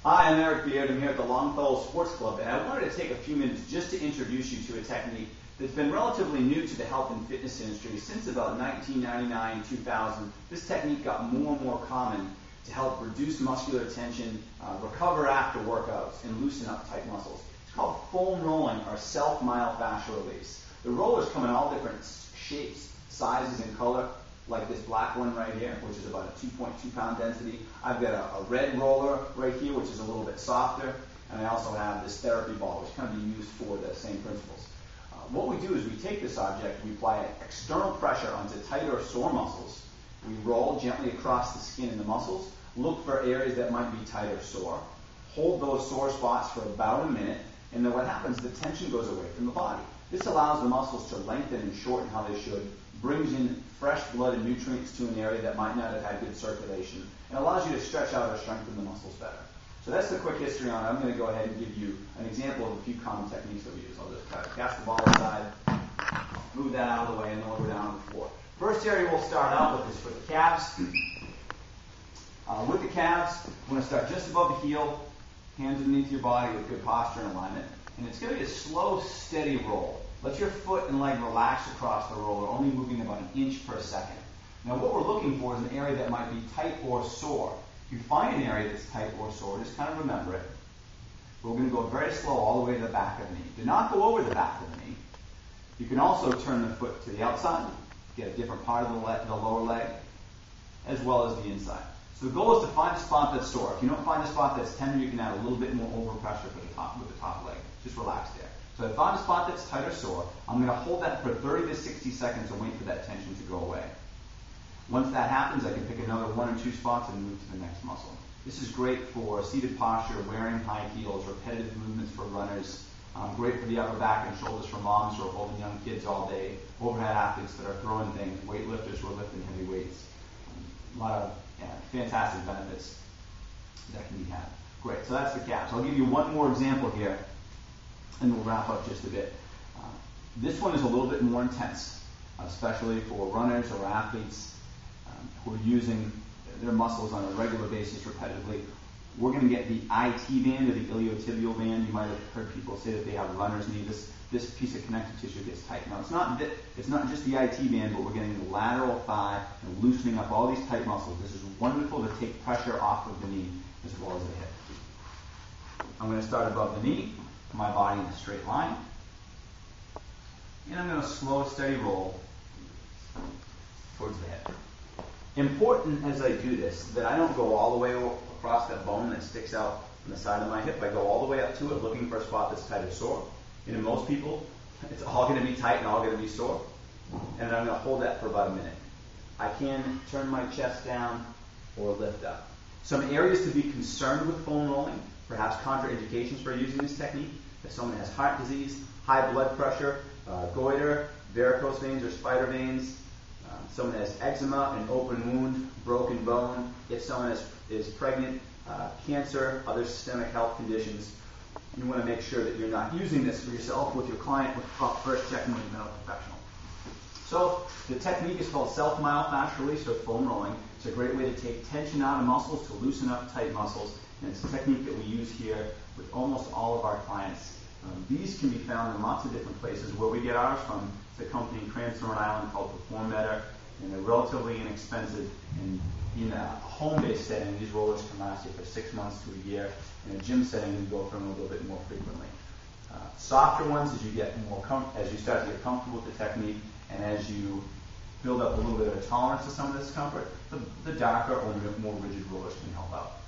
Hi, I'm Eric Beard. I'm here at the Longfellow Sports Club, and I wanted to take a few minutes just to introduce you to a technique that's been relatively new to the health and fitness industry since about 1999, 2000. This technique got more and more common to help reduce muscular tension, recover after workouts, and loosen up tight muscles. It's called foam rolling or self-myofascial release. The rollers come in all different shapes, sizes, and color, like this black one right here, which is about a 2.2 pound density. I've got a red roller right here, which is a little bit softer, and I also have this therapy ball, which can be used for the same principles. What we do is we take this object, we apply external pressure onto tight or sore muscles. We roll gently across the skin and the muscles, look for areas that might be tight or sore, hold those sore spots for about a minute, and then what happens, the tension goes away from the body. This allows the muscles to lengthen and shorten how they should, brings in fresh blood and nutrients to an area that might not have had good circulation, and allows you to stretch out or strengthen the muscles better. So that's the quick history on it. I'm going to go ahead and give you an example of a few common techniques that we use. I'll just kind of cast the ball aside, move that out of the way, and then we'll go down on the floor. First area we'll start out with is for the calves. With the calves, I'm going to start just above the heel, hands underneath your body with good posture and alignment. And it's going to be a slow, steady roll. Let your foot and leg relax across the roller, only moving about an inch per second. Now what we're looking for is an area that might be tight or sore. If you find an area that's tight or sore, just kind of remember it. We're going to go very slow all the way to the back of the knee. Do not go over the back of the knee. You can also turn the foot to the outside, get a different part of the lower leg, as well as the inside. So the goal is to find a spot that's sore. If you don't find a spot that's tender, you can add a little bit more overpressure with the top leg. Just relax there. So if I find a spot that's tight or sore, I'm going to hold that for 30 to 60 seconds and wait for that tension to go away. Once that happens, I can pick another one or two spots and move to the next muscle. This is great for seated posture, wearing high heels, repetitive movements for runners, great for the upper back and shoulders for moms who are holding young kids all day, overhead athletes that are throwing things, weightlifters who are lifting heavy weights. A lot of fantastic benefits that can be had. Great, so that's the calves. I'll give you one more example here, and we'll wrap up just a bit. This one is a little bit more intense, especially for runners or athletes who are using their muscles on a regular basis repetitively. We're going to get the IT band or the iliotibial band. You might have heard people say that they have runner's knee. This piece of connective tissue gets tight. Now, it's not just the IT band, but we're getting the lateral thigh and loosening up all these tight muscles. This is wonderful to take pressure off of the knee as well as the hip. I'm going to start above the knee, my body in a straight line, and I'm going to slow, steady roll towards the hip. Important as I do this that I don't go all the way across that bone that sticks out from the side of my hip. I go all the way up to it looking for a spot that's tight or sore. And in most people, it's all going to be tight and all going to be sore. And I'm going to hold that for about a minute. I can turn my chest down or lift up. Some areas to be concerned with foam rolling, perhaps contraindications for using this technique. If someone has heart disease, high blood pressure, goiter, varicose veins or spider veins, someone has eczema, an open wound, broken bone, if someone is pregnant, cancer, other systemic health conditions, you want to make sure that you're not using this for yourself with your client without first checking with a medical professional. So the technique is called self-myofascial release or foam rolling. It's a great way to take tension out of muscles, to loosen up tight muscles, and it's a technique that we use here with almost all of our clients. These can be found in lots of different places. Where we get ours from, it's a company in Cranston, Rhode Island called Perform Better, and they're relatively inexpensive. And in a home-based setting, these rollers can last you for 6 months to a year. In a gym setting, you go for them a little bit more frequently. Softer ones as you get more as you start to get comfortable with the technique, and as you build up a little bit of a tolerance to some of this discomfort, the darker or more rigid rollers can help out.